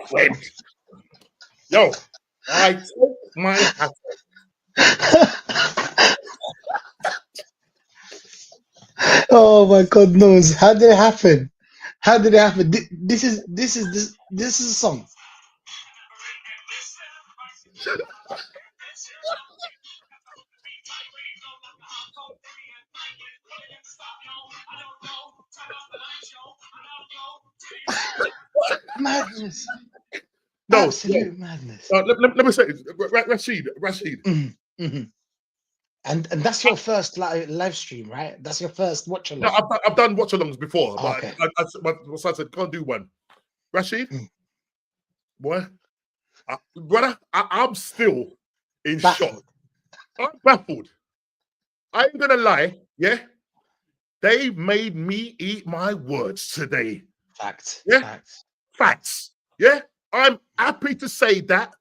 friend. Yo, I took my hat. Oh my God knows. How did it happen? How did it happen? This is a song. Madness. No, no, Absolute madness. let me say it. Rashid. Mhm, mhm. And that's your first live stream, right? That's your first watch No, along. I've done watch alongs before, but Okay. my son said can't do one. Rashid, Mm. boy, brother, I'm still in shock. Baffled. I'm baffled. I ain't gonna lie, yeah. They made me eat my words today. Facts. Yeah, Facts. facts. Yeah, I'm happy to say that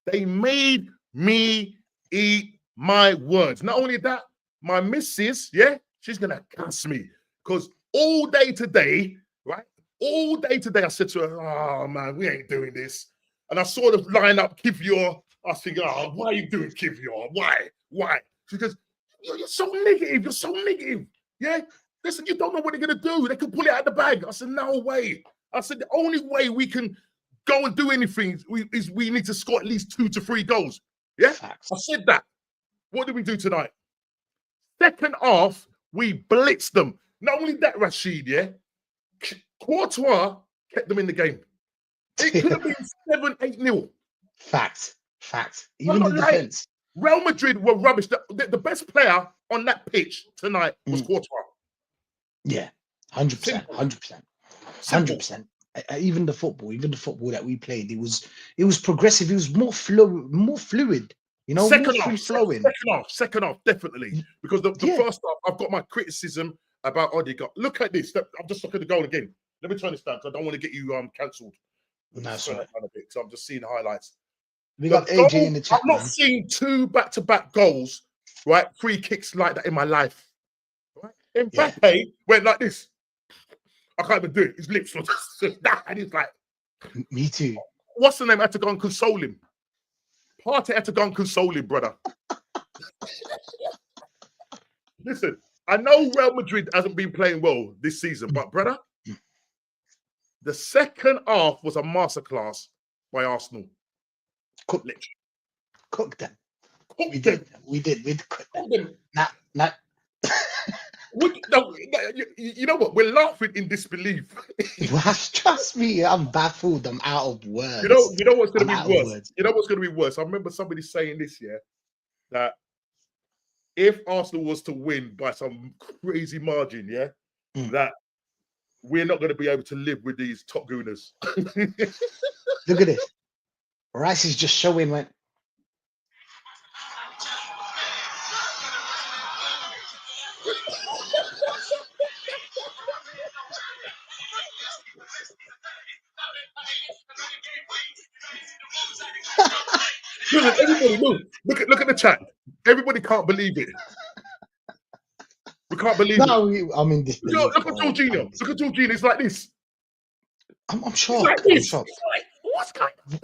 they made me eat my words. Not only that, my missus, yeah, she's gonna cuss me because all day today, right? All day today, I said to her, "Oh man, we ain't doing this." And I saw the line up Kivior. I was thinking, "Oh, why are you doing Kivior? Why? Why?" She goes, "You're so negative. You're so negative. Yeah, listen, you don't know what they're gonna do. They can pull it out of the bag." I said, "No way." I said, "The only way we can go and do anything is we need to score at least 2 to 3 goals." Yeah, Facts. I said that. What did we do tonight? Second half, we blitzed them. Not only that, Rashid, yeah, Courtois kept them in the game. It could have been 7-8-0. Facts. Facts. I'm Even the not lying. defense. Real Madrid were rubbish. The best player on that pitch tonight was Mm. Courtois. Yeah. 100%. Simple. 100%. Simple. 100%. Even the football that we played, it was progressive. It was more fluid. More Second half, free flowing. second half, definitely. Because the Yeah. first half, I've got my criticism about Odegaard. Look at this. I'm just looking at the goal again. Let me turn this down because I don't want to get you cancelled. Let me just That's turn right. it down a bit because I'm just seeing the highlights. Big The up AJ goal, in the I've chat, not man. seen 2 back-to-back goals, right? Free kicks like that in my life. Right? Yeah. Mbappe went like this. I can't even do it. His lips were just that. And he's like, Me too. what's the name? I had to go and console him. Partey had to go and console him, brother. Listen, I know Real Madrid hasn't been playing well this season, but brother, the second half was a masterclass by Arsenal. Cook, Literally. cook them. Cooked We them. did. We'd cook them. Cooked them. Not. No, you know what? We're laughing in disbelief. Trust me, I'm baffled. I'm out of words. You know what's going to I'm be out of worse? words. You know what's going to be worse? I remember somebody saying this year that if Arsenal was to win by some crazy margin, yeah, that we're not going to be able to live with these top gooners. Look at this. Rice is just showing when. Listen, everybody, look at the chat. Everybody can't believe it. We can't believe it. No, I'm in disbelief. Look at Jorginho. Look at Jorginho. It's like this. I'm It's shocked. like I'm this. shocked. It's like, what's going on?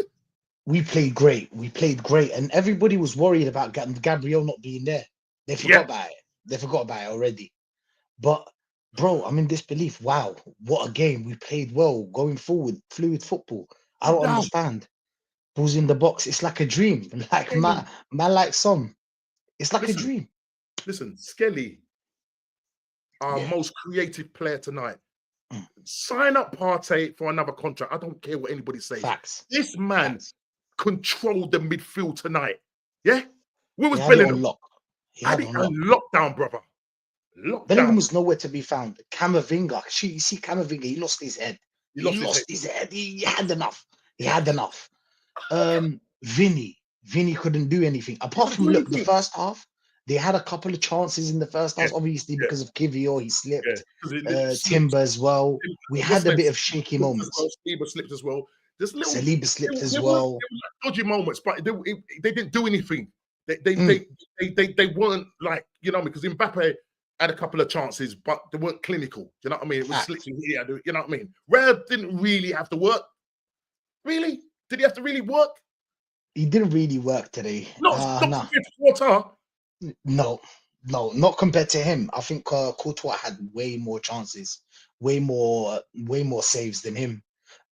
We played great. And everybody was worried about Gabriel not being there. They forgot about it. They forgot about it already. But bro, I'm in disbelief. Wow, what a game. We played well, going forward, fluid football. I don't understand. Balls in the box. It's like a dream. Like man like some. It's like a dream. Listen, Skelly, our most creative player tonight. Sign up Partey for another contract. I don't care what anybody says. Facts. This man controlled the midfield tonight. Yeah? Where was He had it Bellingham? on lock. Had it on lockdown, brother. Bellingham was nowhere to be found. Camavinga. You see Camavinga, he lost his head. He lost his head. He had enough. He had enough. Vinny couldn't do anything. Apart from, look, the first half, they had a couple of chances in the first half, obviously because of Kivior, he slipped. Timber as well. We had a bit of shaky moments. Saliba slipped as well. Saliba slipped as well. well. Dodgy moments, but they didn't do anything. They weren't like, you know, because Mbappe had a couple of chances, but they weren't clinical. You know what I mean? It was slipping here. You know what I mean? Real didn't really have to work. Really? Did he have to really work? He didn't really work today. Not No, compared to Quarter. no, not compared to him. I think Courtois had way more chances, way more saves than him.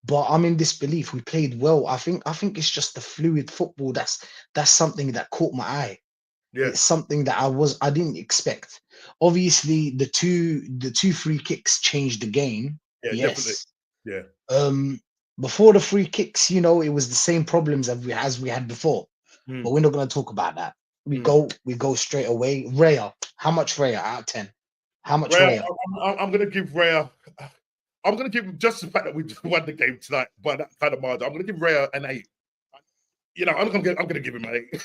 But I'm in disbelief. We played well. I think it's just the fluid football. That's something that caught my eye. Yeah, It's something that I didn't expect. Obviously, the two free kicks changed the game. yeah, definitely. Yes. Yeah. Before the free kicks, it was the same problems as we had before. But we're not going to talk about that. We go straight away. Raya, how much Raya out of 10? How much Raya? I'm going to give Raya. I'm going to give him just the fact that we won the game tonight by that kind of margin. I'm going to give Raya an 8. I'm going to give him an 8.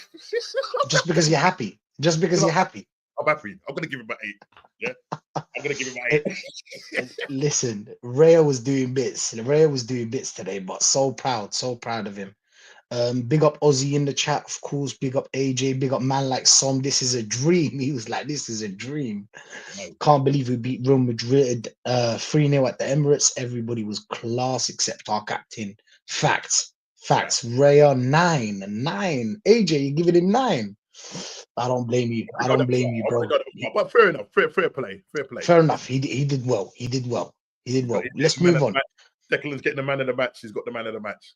Just because you're happy. Just because you're happy. I'm happy. I'm going to give him an 8. Yeah, I'm going to give him an 8. Listen, Raya was doing bits. Raya was doing bits today, but so proud of him. Big up Ozzy in the chat, of course. Big up AJ. Big up man like Som. This is a dream. He was like, this is a dream. Can't believe we beat Real Madrid 3-0 at the Emirates. Everybody was class except our captain. Facts. Raya 9. AJ, you giving him 9. I don't blame you. Bro. But fair enough. Fair play. Fair enough. He did well. Let's move on. Declan's getting the man of the match. He's got the man of the match.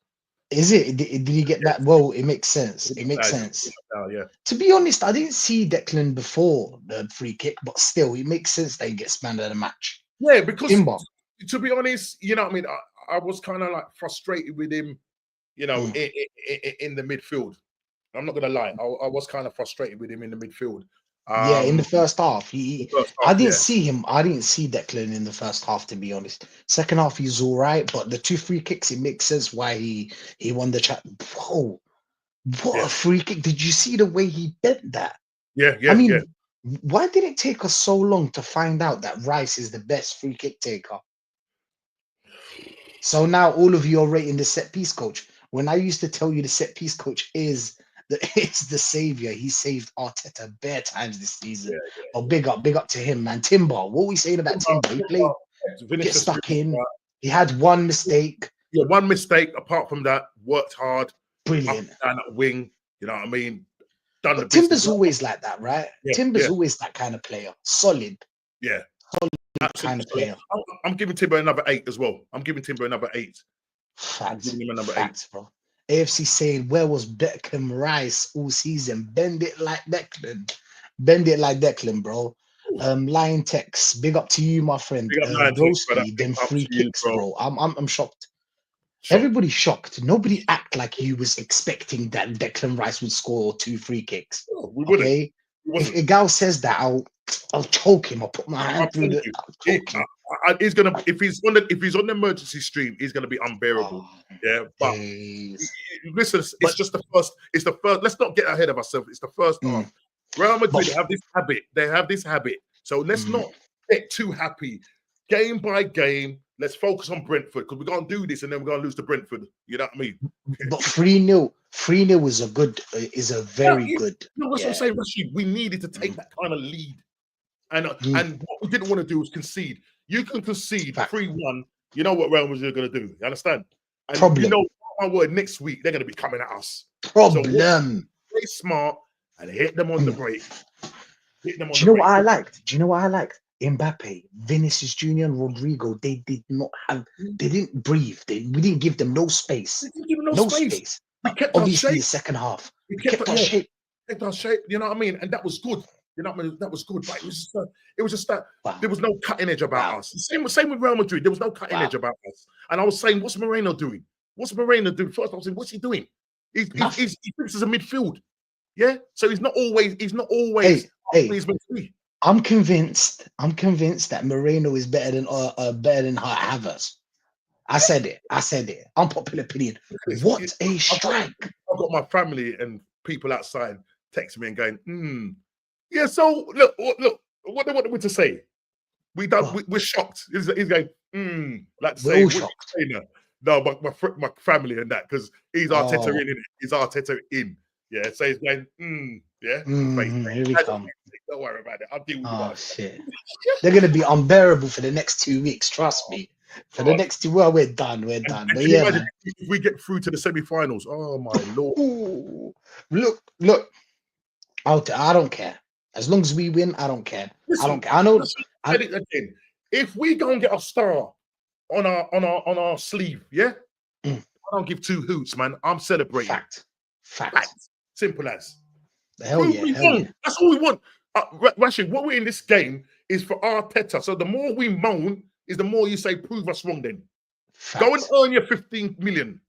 Is it? Did he get that? Well, it makes sense. Yeah. To be honest, I didn't see Declan before the free kick, but still, it makes sense that he gets man of the match. Yeah, because to be honest, what I mean, I was kind of like frustrated with him, in the midfield. I'm not gonna lie, I was kind of frustrated with him in the midfield. In the first half, I didn't see him. I didn't see Declan in the first half, to be honest. Second half, he's all right, but the 2 free kicks, it makes sense why he won the chat. Whoa, what a free kick! Did you see the way he bent that? Yeah. I mean, why did it take us so long to find out that Rice is the best free kick taker? So now all of you are rating the set piece coach. When I used to tell you the set piece coach is the savior. He saved Arteta bare times this season. Oh, big up to him, man. Timber, what are we saying about Timber? He played, get stuck in. He had one mistake. Yeah, one mistake. Apart from that, worked hard. Brilliant. Down that wing, you know what I mean? But Timber's always like that, right? Timber's always that kind of player. Solid. Yeah. Solid kind of player. I'm giving Timber another 8 as well. I'm giving Timber another 8. Facts, bro. AFC saying, where was Beckham Rice all season? Bend it like Declan, bro. Lion Tex, big up to you, my friend. Broski, them free kicks, bro. I'm shocked. Everybody's shocked. Nobody act like you was expecting that Declan Rice would score 2 free kicks. No, we wouldn't. Okay? If a gal says that, I'll choke him. I'll put my hand through the. He's gonna if he's on the emergency stream, he's gonna be unbearable. But listen, it's just the first. It's the first. Let's not get ahead of ourselves. It's the first half. Real Madrid have this habit. They have this habit. So let's not get too happy. Game by game, let's focus on Brentford because we're gonna do this and then we're gonna lose to Brentford. You know what I mean? But 3-0 is a very good. No, that's what I'm saying, Rashid. We needed to take that kind of lead. And what we didn't want to do was concede. You can concede 3-1. You know what Real Madrid are going to do. You understand? And Problem. You know, my word, next week they're going to be coming at us. Problem. So play smart and hit them on the break. Do you know what I liked? Mbappe, Vinicius Junior, and Rodrigo. They didn't breathe. We didn't give them no space. No space. Obviously, the second half. We kept our shape. Kept our shape. You know what I mean? And that was good. You know what I mean? That was good, but it was just that there was no cutting edge about us. Same with Real Madrid. There was no cutting edge about us. And I was saying, what's Moreno doing? First, I was saying, what's he doing? He thinks it's a midfield. Yeah. So he's not always. Hey. I'm convinced that Moreno is better than Havertz. I said it. Unpopular opinion. What a strike! I've got my family and people outside texting me and going, Yeah, so look, what they wanted me to say. We're shocked. He's going, like we're all shocked. No, but my family and that, because he's Arteta in it. He's Arteta in. Yeah, so he's going, yeah. Here we come. Don't worry about it. I'll deal with shit. They're gonna be unbearable for the next 2 weeks, trust me. For the God. next two, well, we're done. We're And, done. and But can you yeah, imagine man. if we get through to the semi-finals? Oh my lord! Ooh. Look. I don't care. As long as we win, I don't care. I don't Listen, care. I know. just said it again. If we go and get a star on our sleeve, yeah, Mm, I don't give two hoots, man. I'm celebrating. fact. Fact. Fact. Simple as. Hell Prove yeah. me Hell yeah. wrong. That's all we want. Rashid, what we're in this game is for Arteta. So the more we moan, is the more you say, prove us wrong then. Go and Fact. earn your 15 million.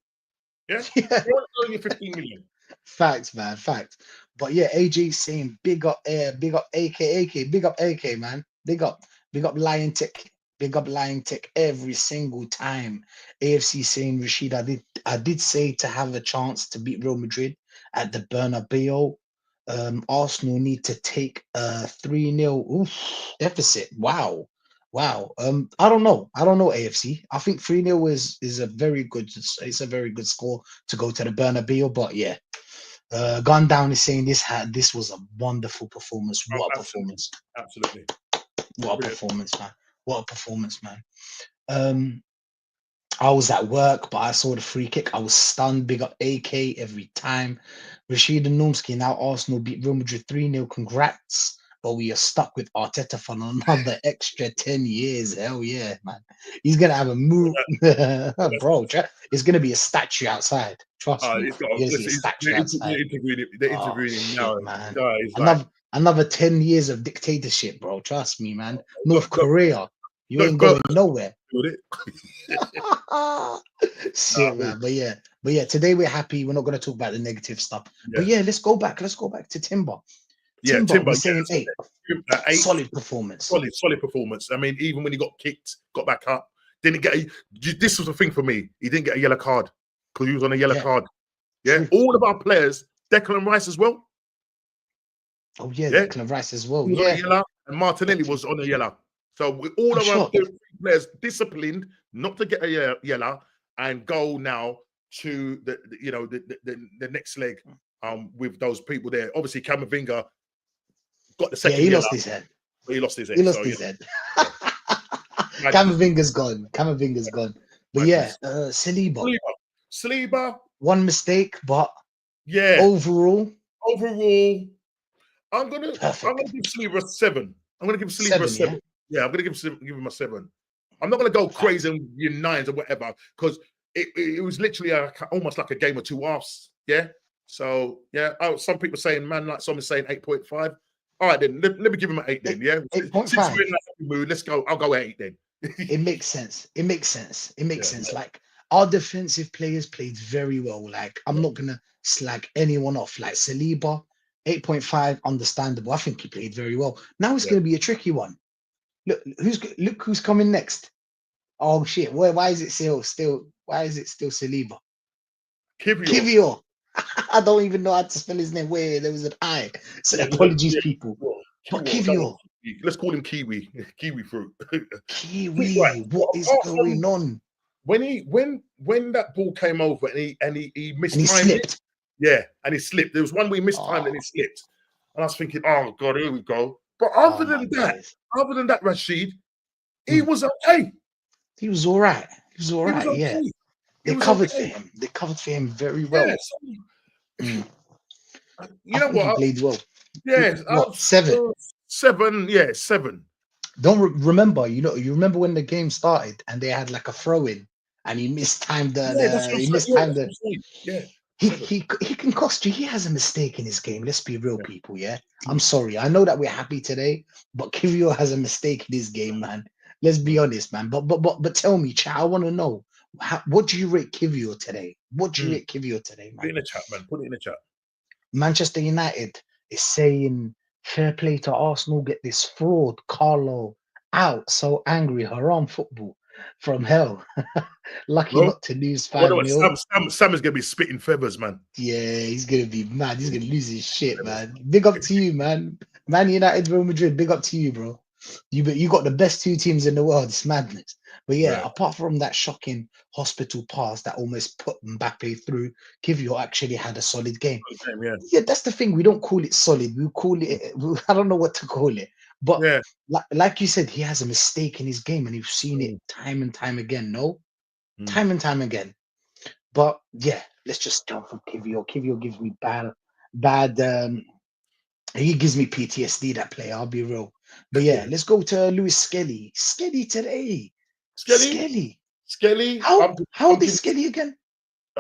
Yeah? Yeah. Go and earn your 15 million. Facts, man. Facts. But yeah, AJ saying big up AK, big up AK, man. Big up Lion Tech. Big up Lion Tech every single time. AFC saying Rashid, I did say to have a chance to beat Real Madrid at the Bernabeu. Arsenal need to take a 3-0 deficit. Wow. Wow. I don't know. AFC. I think 3-0 is a very good, it's a very good score to go to the Bernabeu. But yeah, Gone Down is saying this was a wonderful performance. Oh, What a absolutely. performance! Absolutely. What a Brilliant. performance, man! What a performance, man! Um, I was at work, but I saw the free kick. I was stunned. Big up AK every time. Rashid and Numsky, now Arsenal beat Real Madrid 3-0. Congrats. But we are stuck with Arteta for another extra 10 years. Hell yeah, man. He's going to have a move. Bro, it's going to be a statue outside. Trust me. It's got, You're going to see a listen, statue outside. they're Oh, interviewing him now. shit, man. Guys, like, Another 10 years of dictatorship, bro. Trust me, man. North look, Korea. You look, ain't going nowhere. with it. Shit, man. But yeah, today we're happy. We're not going to talk about the negative stuff. But Yeah. yeah, let's go back. Let's go back to Timber. Yeah, Timber, Timber. we're saying 8. Eight. Solid performance. Solid performance. I mean, even when he got kicked, got back up, didn't get this was the thing for me. He didn't get a yellow card because he was on a yellow card. Yeah. True. All of our players, Declan Rice as well. Oh, yeah, Yeah. Declan Rice as well. He was on a yellow, and Martinelli was on a yellow. So all of our players disciplined not to get a yellow and go now to the next leg with those people there. Obviously, Camavinga got the second yellow. Lost his head. He lost his head. He lost his head. Camavinga's gone. Camavinga's gone. But yeah, Saliba. One mistake, but yeah. Overall, I'm gonna give Saliba a 7. I'm gonna give Saliba a 7. Yeah, I'm gonna give him a 7. I'm not gonna go crazy and your 9s or whatever because it was literally almost like a game of two halves. Yeah. So yeah, some people saying like someone's saying 8.5. All right, then let me give him an 8 then. Yeah, 8.5. Since we're in that mood, let's go. I'll go 8 then. It makes sense. It makes sense. Like our defensive players played very well. Like I'm not gonna slag anyone off. Like Saliba, 8.5, understandable. I think he played very well. Now it's gonna be a tricky one. Look who's coming next. Oh shit! Why is it still Saliba? Kivior. I don't even know how to spell his name. Where there was an I. So apologies, people. But Kivior. Let's call him Kiwi. Kiwi fruit. Kiwi. What is going on? When that ball came over and he missed, and he slipped. Yeah, and he slipped. There was one where he missed time and he slipped. And I was thinking, oh god, here we go. But other than that, Rashid, he was okay. He was all right. Yeah. They covered for him. They covered for him very well. Yeah, you know what? He played well. Yeah, 7. 7. Yeah, 7. Don't remember. You remember when the game started and they had like a throw in and he mistimed He can cost you. He has a mistake in his game. Let's be real, people. Yeah, I'm sorry. I know that we're happy today, but Kivior has a mistake in his game, man. Let's be honest, man. But tell me, chat. I want to know what do you rate Kivior today? What do you rate Kivior today, man? Put it in the chat, man. Put it in the chat. Manchester United is saying fair play to Arsenal. Get this fraud Carlo out. So angry. Haram football from hell. Lucky not to lose 5-0. Sam is gonna be spitting feathers, man. Yeah, he's gonna be mad. He's gonna lose his shit, man. Big up to you, man. Man United, Real Madrid. Big up to you, bro. You got the best 2 teams in the world. It's madness. But yeah, apart from that shocking hospital pass that almost put Mbappe through, Kivior actually had a solid game. Yeah, that's the thing. We don't call it solid. We call it. I don't know what to call it. But Yeah. like you said, he has a mistake in his game, and you've seen it time and time again. Time and time again. But yeah, let's just jump from Kivio. Kivio gives me bad. He gives me PTSD. That player, I'll be real. But yeah, let's go to Lewis Skelly. Skelly today. Skelly. How old is Skelly again?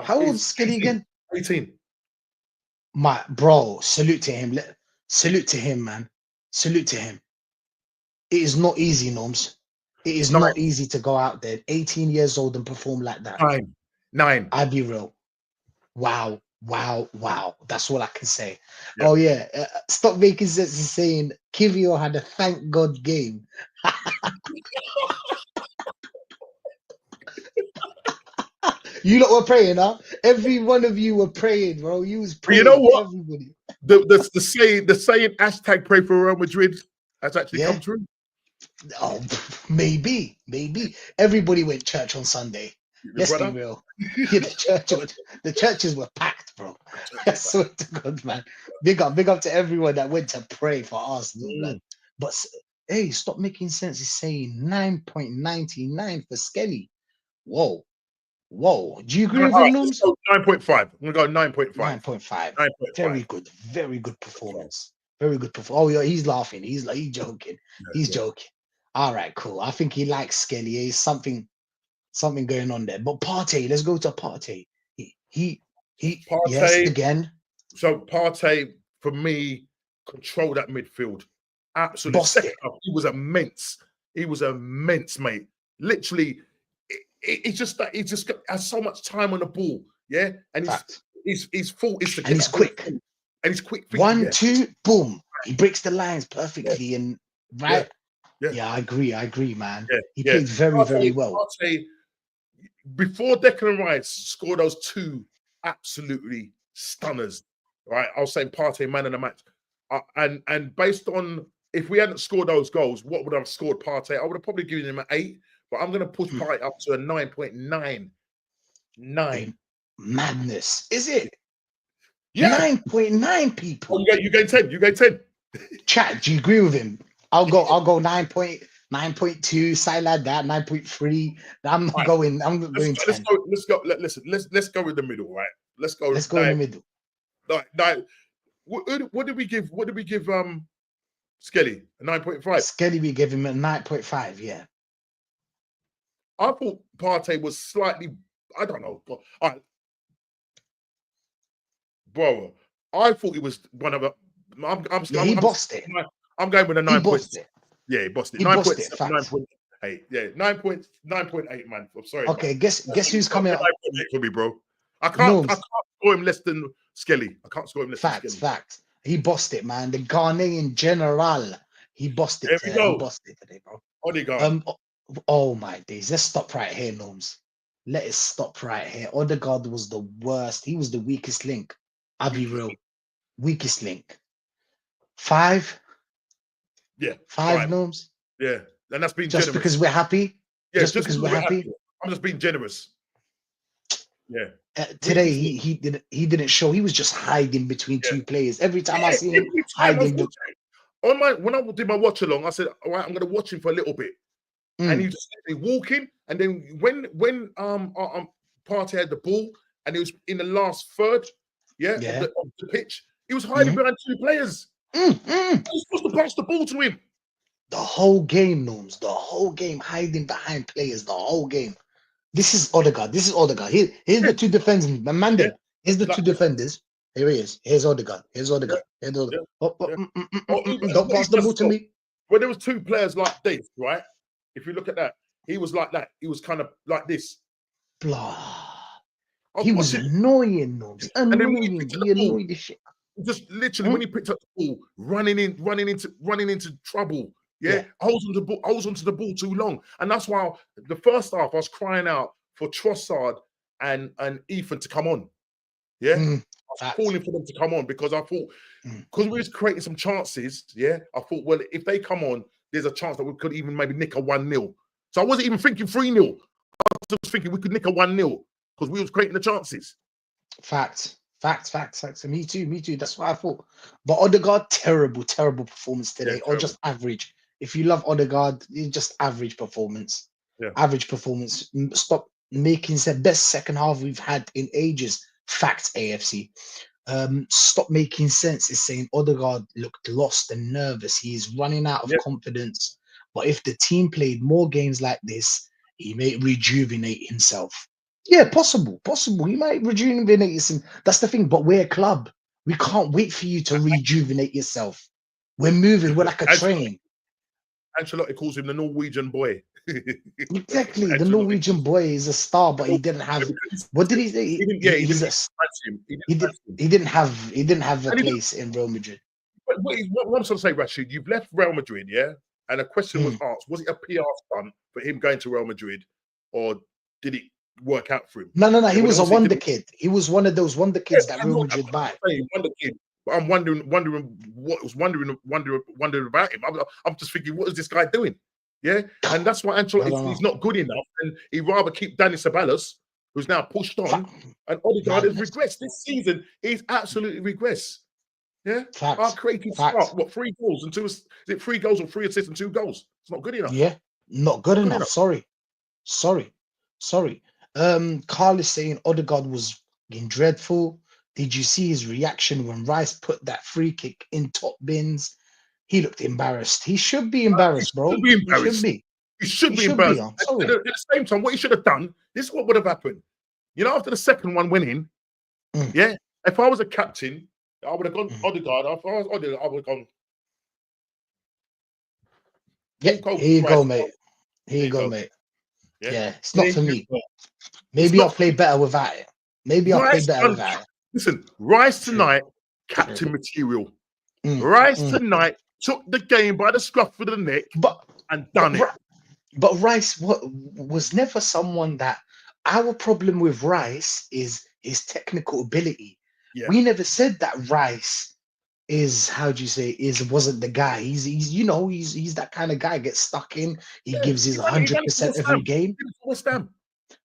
How old is Skelly again? 18. My bro, salute to him. Salute to him, man. Salute to him. It is not easy, Norms. It is not easy to go out there, 18 years old, and perform like that. 9. I'll be real. Wow. That's all I can say. Yep. Oh yeah, stop making sense of saying Kivio had a thank God game. You lot were praying, huh? Every one of you were praying, bro. You was praying. You know what? Everybody. The saying hashtag pray for Real Madrid has actually come true. Oh, maybe. Everybody went church on Sunday. Let's be real. Yeah, the churches were packed, bro. I swear to God, man. Big up to everyone that went to pray for Arsenal, man. But hey, stop making sense. It's saying 9.99 for Skelly. Whoa. Do you agree with him, Nooms? 9.5. I'm gonna go 9.5. 9.5. Very good performance. Very good performance. Oh, yeah, he's laughing. He's joking. He's joking. All right, cool. I think he likes Skelly. He's something going on there. But Partey, let's go to Partey. He Partey, yes, again. So Partey, for me, controlled that midfield. Absolutely. Second half, he was immense. Mate. Literally, it's just that he just has so much time on the ball. Yeah. And his fault is to get, and he's quick. And he's quick. 1, 2, boom. He breaks the lines perfectly. And right. Yeah, I agree, man. He played very well. Partey, before Declan Rice scored those 2 absolutely stunners, right? I was saying Partey man of the match. And based on if we hadn't scored those goals, what would I have scored Partey? I would have probably given him an 8, but I'm going to push Partey up to a 9.9. 9. Madness. Is it? Yeah. 9.9 people. Oh, you go 10. You go 10. Chat, do you agree with him? I'll go 9.2, side like that, 9.3. I'm going 10. Let's go with the middle, right? Let's go in the middle. What did we give Skelly? A 9.5. Skelly, we gave him a 9.5, yeah. I thought Partey was slightly, I don't know. Bro, I thought it was one of the. He bossed it. I'm going with a 9. He bossed it. Yeah, he bossed it. 9.7, 9.8. Yeah, 9.8, man. I'm sorry. Okay, man. guess who's coming up? 9.8 for me, bro. I can't score him less than Skelly. I can't score him less than Skelly. Facts. He bossed it, man. The Ghanaian general. He bossed it. He bossed it today, bro. Odegaard. Oh my days. Let's stop right here, Norms. Let us stop right here. Odegaard was the worst. He was the weakest link. I'll be real. Weakest link. 5. Yeah. 5 Norms. Yeah. And that's been just generous. Because we're happy. Yeah, just because we're happy. I'm just being generous. Yeah. Today he didn't show. He was just hiding between 2 players. Every time I see him hiding. When I did my watch along, I said, all right, I'm gonna watch him for a little bit. And he just walking, and then when Partey had the ball and he was in the last third, of the pitch, he was hiding behind 2 players. He was supposed to pass the ball to him. The whole game, Norms. The whole game hiding behind players. The whole game. This is Odegaard. Here's the 2 defenders. Amanda. Here's the 2 defenders. Here he is. Here's Odegaard. Don't pass the ball to me. When there was 2 players like this, right? If you look at that, he was like that. He was kind of like this. Blah. He was annoying, Norms. Annoying. He annoyed the shit. Just literally when he picked up the ball, running into trouble. Yeah. Holds onto the ball too long. And that's why the first half I was crying out for Trossard and Ethan to come on. Yeah. I was calling for them to come on because I thought, because we was creating some chances, I thought, well, if they come on, there's a chance that we could even maybe nick a 1-0. So I wasn't even thinking 3-0. I was just thinking we could nick a 1-0 because we was creating the chances. Fact. Facts. Me too. That's what I thought. But Odegaard, terrible performance Yeah, today, or terrible. just average. If you love Odegaard, it's just average performance. Yeah. Average performance. Stop making the best second half we've had in ages. Facts, AFC. Stop making sense is saying Odegaard looked lost and nervous. He's running out of Yeah. confidence. But if the team played more games like this, he may rejuvenate himself. Yeah, possible. He might rejuvenate himself. That's the thing. But we're a club. We can't wait for you to rejuvenate yourself. We're moving. We're like a train. Ancelotti calls him the Norwegian boy. Exactly. The Ancelotti. Norwegian boy is a star, but he didn't have. What did he say? He didn't. Yeah, he He's didn't a. fancy him. He didn't He did. fancy him. He didn't have a And he place in Real Madrid. But what I'm trying to say, Rashid, you've left Real Madrid, yeah? And a question was asked, was it a PR stunt for him going to Real Madrid, or did it work out for him? No. Yeah, He well, was a obviously it wonder didn't. kid. He was one of those wonder Yeah, kids that I'm Real not, Madrid buy. I'm saying wonder kid, but I'm wondering what was wondering about him. I'm just thinking, what is this guy doing? Yeah, and that's why I Ancelotti don't know. he's not good enough, and he'd rather keep Dani Ceballos, who's now pushed on, and Odegaard has Madness. regressed this season. He's absolutely regressed. Yeah, our Facts. creative Facts. start, what 3 goals and 2? Is it 3 goals or 3 assists and 2 goals? It's not good enough. Yeah, not good Not enough. Sorry. Carl is saying Odegaard was being dreadful. Did you see his reaction when Rice put that free kick in top bins? He looked embarrassed. He should be embarrassed, He bro. should be embarrassed. He He should be should be. embarrassed. I'm At sorry. the same time, what he should have done, this is what would have happened. You know, after the second one went in, yeah, if I was a captain, I would have gone Odegaard. If I was Odegaard, I would have gone. Yeah, here you go, mate. Here you go, mate. Yeah, Yeah, it's not for me. It's Maybe not I'll play better without it. Maybe I'll play Rice better without it. Listen, Rice True. tonight, captain material. Mm, Rice tonight took the game by the scruff of the neck and done it. But Rice was never someone that. Our problem with Rice is his technical ability. Yeah. We never said that Rice is, how do you say, wasn't the guy. He's that kind of guy. Gets stuck in. He gives his 100% every game. West Ham.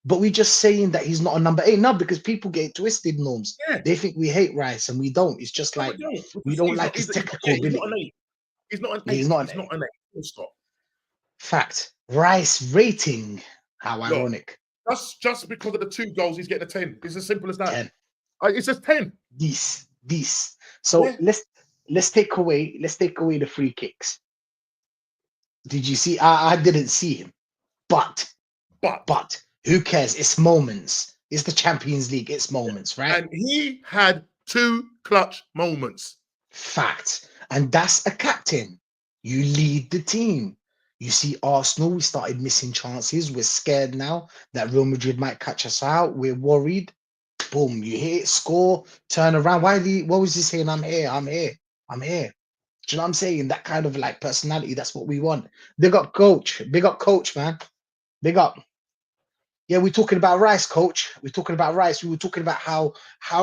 But we're just saying that he's not a number 8 now because people get twisted, Norms. Yeah. They think we hate Rice and we don't. It's just like we don't like his technical ability. He's not an 8. He's not an 8. Stop. Fact. Rice rating. How ironic. That's just because of the 2 goals. He's getting a 10. It's as simple as that. 10. It's just 10. This. So let's take away the free kicks. Did you see? I didn't see him, but who cares? It's moments. It's the Champions League. It's moments, right? And he had 2 clutch moments. Fact. And that's a captain. You lead the team. You see Arsenal, we started missing chances. We're scared now that Real Madrid might catch us out. We're worried. Boom, you hit, score, turn around. What was he saying? I'm here. Do you know what I'm saying? That kind of like personality, that's what we want. Big up coach, man. Big up. Yeah, we're talking about Rice, coach. We're talking about Rice. We were talking about how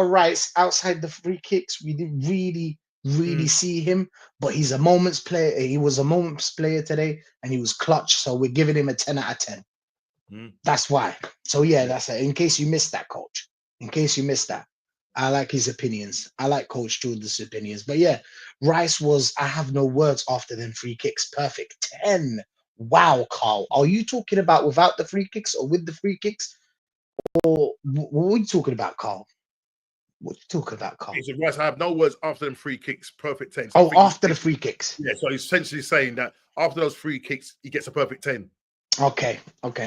Rice, outside the free kicks, we didn't really see him, but he's a moments player. He was a moments player today, and he was clutch. So we're giving him a 10 out of 10. That's why. So yeah, that's it. In case you missed that, coach. In case you missed that, I like his opinions. I like Coach Jordan's opinions. But yeah, Rice was. I have no words after them free kicks. Perfect 10. Wow, Carl. Are you talking about without the free kicks or with the free kicks, or what are you talking about, Carl? What are you talking about, Carl? He said, Rice, I have no words after them free kicks. Perfect 10. So after the free kicks. Yeah, so he's essentially saying that after those free kicks, he gets a perfect 10. Okay.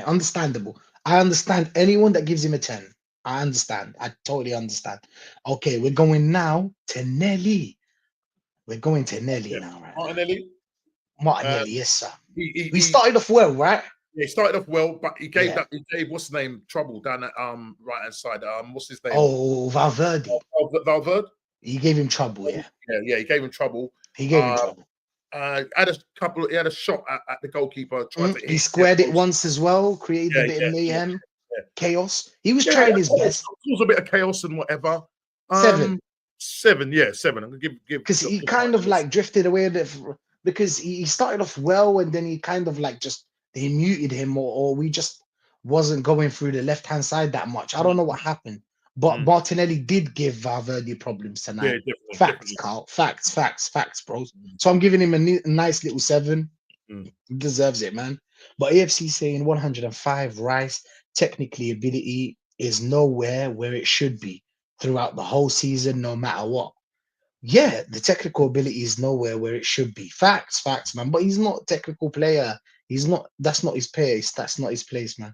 Understandable. I understand anyone that gives him a 10. I understand. I totally understand. Okay, we're going now to Nelly. We're going to Nelly now, right? Martinelli, yes, sir. We started off well, right? Yeah, he started off well, but he gave what's his name trouble down that right hand side. What's his name? Oh, Valverde. Valverde. He gave him trouble, yeah. Yeah, he gave him trouble. He had a shot at the goalkeeper. He squared it once as well, created a bit of mayhem, chaos. He was trying his best. It was a bit of chaos and whatever. 7. Yeah, 7. I'm gonna give because he kind of like drifted away because he started off well and then he kind of like just they muted him or we just wasn't going through the left hand side that much. I don't know what happened, But Martinelli did give Valverde problems Yeah, tonight. definitely, Facts, definitely. Carl. Facts, bros. So I'm giving him a nice little 7. Mm. He deserves it, man. But AFC saying 105 Rice technically ability is nowhere where it should be throughout the whole season, no matter what. Yeah, the technical ability is nowhere where it should be. Facts, man. But he's not a technical player. He's not. That's not his place. That's not his place, man.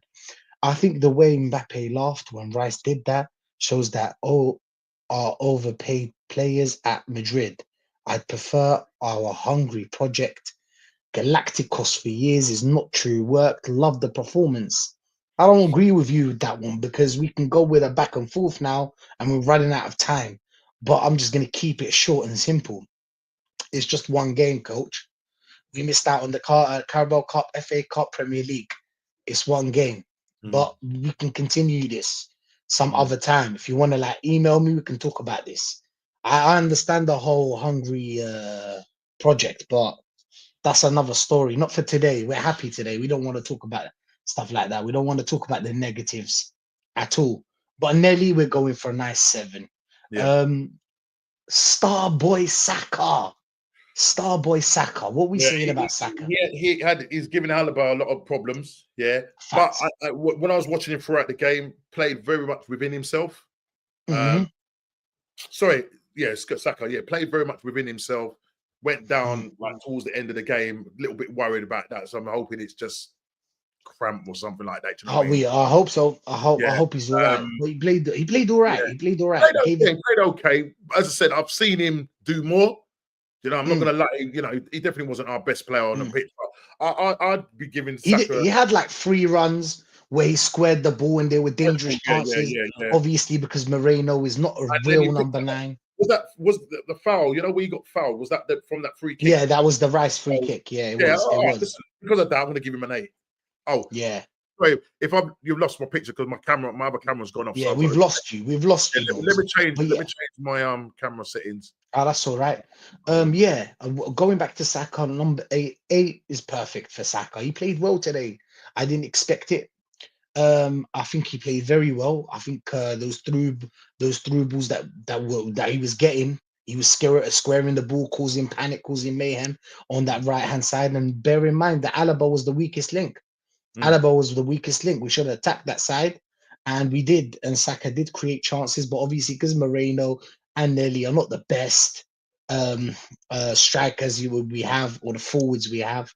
I think the way Mbappe laughed when Rice did that shows that all are overpaid players at Madrid. I'd prefer our hungry project. Galacticos for years is not true work. Love the performance. I don't agree with you with that one because we can go with a back and forth now and we're running out of time. But I'm just going to keep it short and simple. It's just one game, coach. We missed out on the Carabao Cup, FA Cup, Premier League. It's one game, but we can continue this some other time. If you want to like email me, we can talk about this. I understand the whole hungry project, but that's another story. Not for today. We're happy today. We don't want to talk about stuff like that. We don't want to talk about the negatives at all. But Nelly, we're going for a nice 7. Yeah. Starboy Saka. Starboy Saka. What we saying about Saka? He's giving Alaba a lot of problems. Yeah, Facts. but when I was watching him throughout the game, played very much within himself. Saka. Yeah, played very much within himself. Went down like towards the end of the game, a little bit worried about that. So I'm hoping it's just cramp or something like that. You know what I mean? I hope so. I hope he's all right. But he played all right. Yeah. He played all right. Played okay. As I said, I've seen him do more. You know, I'm not going to lie. You know, he definitely wasn't our best player on the pitch. But I'd be giving Saka. He had like 3 runs where he squared the ball and they were dangerous chances. Yeah. Obviously, because Moreno is not a real number 9. Was the foul? You know where you got fouled? Was that from that free kick? Yeah, that was the Rice free kick. Yeah, it was. Listen, because of that, I'm going to give him an 8. Oh, yeah. Sorry, you've lost my picture because my other camera's gone off. Yeah, so we've lost you. We've lost you. Let me change my camera settings. Oh, that's all right. Going back to Saka, number 8. 8 is perfect for Saka. He played well today. I didn't expect it. I think he played very well. I think those through balls that he was getting, he was squaring the ball, causing panic, causing mayhem on that right hand side. And bear in mind that Alaba was the weakest link. Alaba was the weakest link. We should have attacked that side, and we did. And Saka did create chances, but obviously because Moreno and Nelly are not the best strikers we have, or the forwards we have,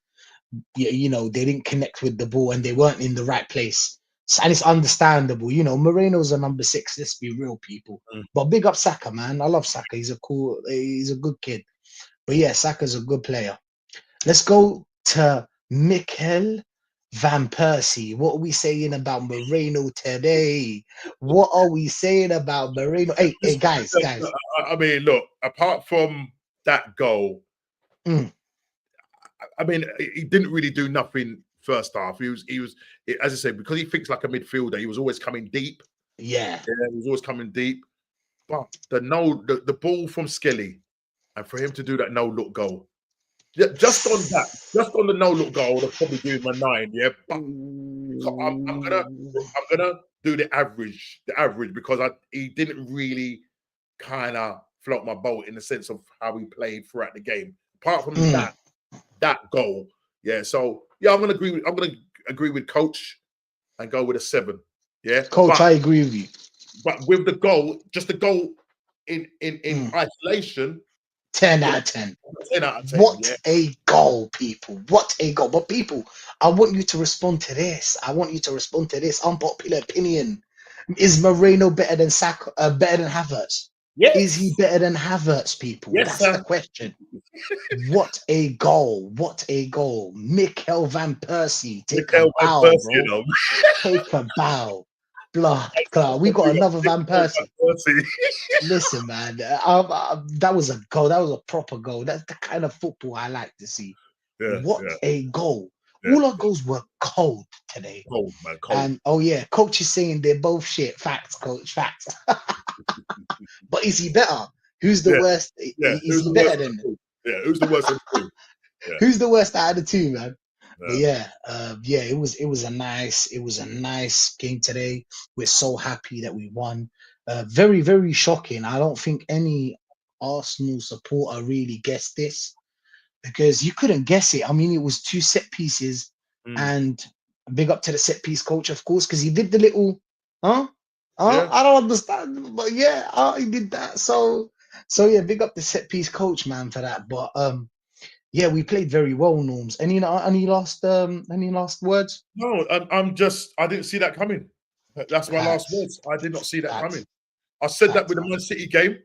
they didn't connect with the ball and they weren't in the right place. And it's understandable. Moreno's a number 6. Let's be real, people. But big up Saka, man. I love Saka. He's a good kid. But yeah, Saka's a good player. Let's go to Mikel Van Persie. What are we saying about Moreno today? What are we saying about Moreno? Hey, guys. I mean, look, apart from that goal, I mean, he didn't really do nothing first half. He was, as I said, because he thinks like a midfielder, he was always coming deep. Yeah, he was always coming deep. But the ball from Skelly, and for him to do that no-look goal, just on the no-look goal, I'll probably give him a 9. Yeah, but I'm gonna do the average because he didn't really kind of float my boat in the sense of how he played throughout the game. Apart from that goal, yeah. So yeah, I'm gonna agree with Coach and go with a 7. Yeah, Coach, I agree with you. But with the goal, just the goal in isolation, 10 out of 10. 10 out of 10. What a goal, people. What a goal. But people, I want you to respond to this. Unpopular opinion. Is Moreno better than Saka, better than Havertz? Yes. Is he better than Havertz, people? Yes, that's the question. What a goal. What a goal. Mikel Van Persie. Take a bow, bro. Take a bow. Blah. We got another Van Persie. Listen, man. That was a goal. That was a proper goal. That's the kind of football I like to see. What a goal. All our goals were cold today. Cold, man. Cold. And Coach is saying they're both shit. Facts, Coach. Facts. But is he better? Who's the worst? Is he better than? Who's the worst of the 2? Who's the worst out of the 2, man? But it was a nice game today. We're so happy that we won. Very, very shocking. I don't think any Arsenal supporter really guessed this because you couldn't guess it. I mean, it was two set pieces, Mm. and big up to the set piece coach, of course, because he did the little, huh? Yeah. I don't understand, but yeah, he did that. So yeah, big up the set piece coach, man, for that. But yeah, we played very well, Norms. Any last words? No, I didn't see that coming. That's my last Facts, words. I did not see that coming. facts, I said that facts, with the man. Man City game.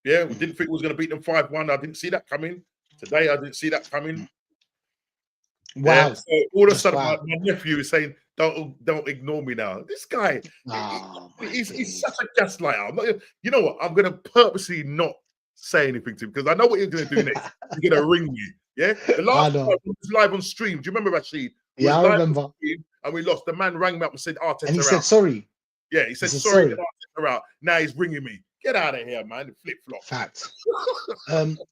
Yeah, we Mm, didn't think we was going to beat them 5-1. I didn't see that coming. Today, I didn't see that coming. mm. Yeah. Wow, So all of a just sudden, my wow. nephew is saying, "Don't ignore me now." This guy, Oh my he's such days. a gaslighter. You know what? I'm going to purposely not say anything to him because I know what he's going to do next. He's going to ring me. Yeah. The I last time know. we was live on stream. Do you remember, Rashid? We Yeah, was I live on remember. stream and we lost. The man rang me up and said, And he "Arteta said out." sorry. Yeah, he He said said sorry, get sorry. Arteta out. Now he's ringing me. Get out of here, man. Flip flop. Fact.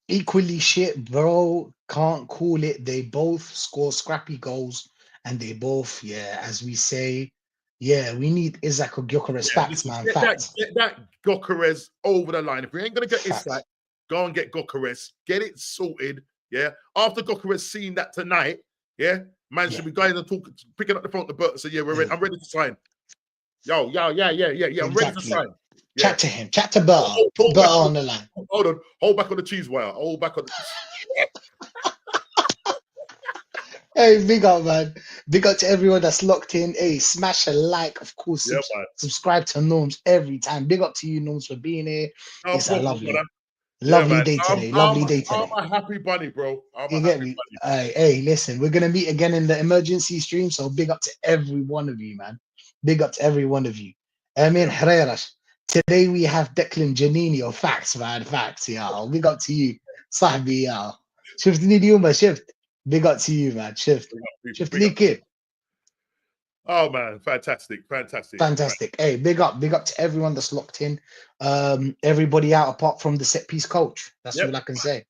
Equally shit, bro. Can't call it. They both score scrappy goals, and they both, yeah, as we say, yeah, we need Isaac or Gyökeres. Yeah, Facts, listen, man. get Facts. that Gokares over the line. If we ain't gonna get Facts. Isak, go and get Gokares. Get it sorted. Yeah. After Gokares seeing that tonight, yeah, man Yeah. should be going and talking, picking up the phone to Bert and say, "Yeah, we're ready. Yeah. I'm ready to sign." Yeah. I'm ready to Exactly. sign. Yeah. Chat to him. Chat to Burr. Put Hold Burr back on the line. hold on. Hold back on the cheese wire. Hold back on the. Hey, big up, man. Big up to everyone that's locked in. Hey, smash a like, of course. Yeah, man. Subscribe to Norms every time. Big up to you, Norms, for being here. No It's a problem, brother. lovely, Yeah, lovely man. day I'm today. I'm Lovely day I'm today. a happy bunny, bro. I'm a You get happy me? bunny. Hey, listen, we're gonna meet again in the emergency stream. So big up to every one of you, man. Big up to every one of you. Amin Yeah, man. Herrera. Today we have Declan Janino. Facts, man. Facts, yeah. Big up to you. Sahbi, yeah. شفتني اليوم shift. Big up to you, man. Shift. Big up people. Shift Big up لي people. كيف. Oh man, fantastic. Fantastic. Hey, big up to everyone that's locked in. Everybody out apart from the set piece coach. That's Yep. all I can say.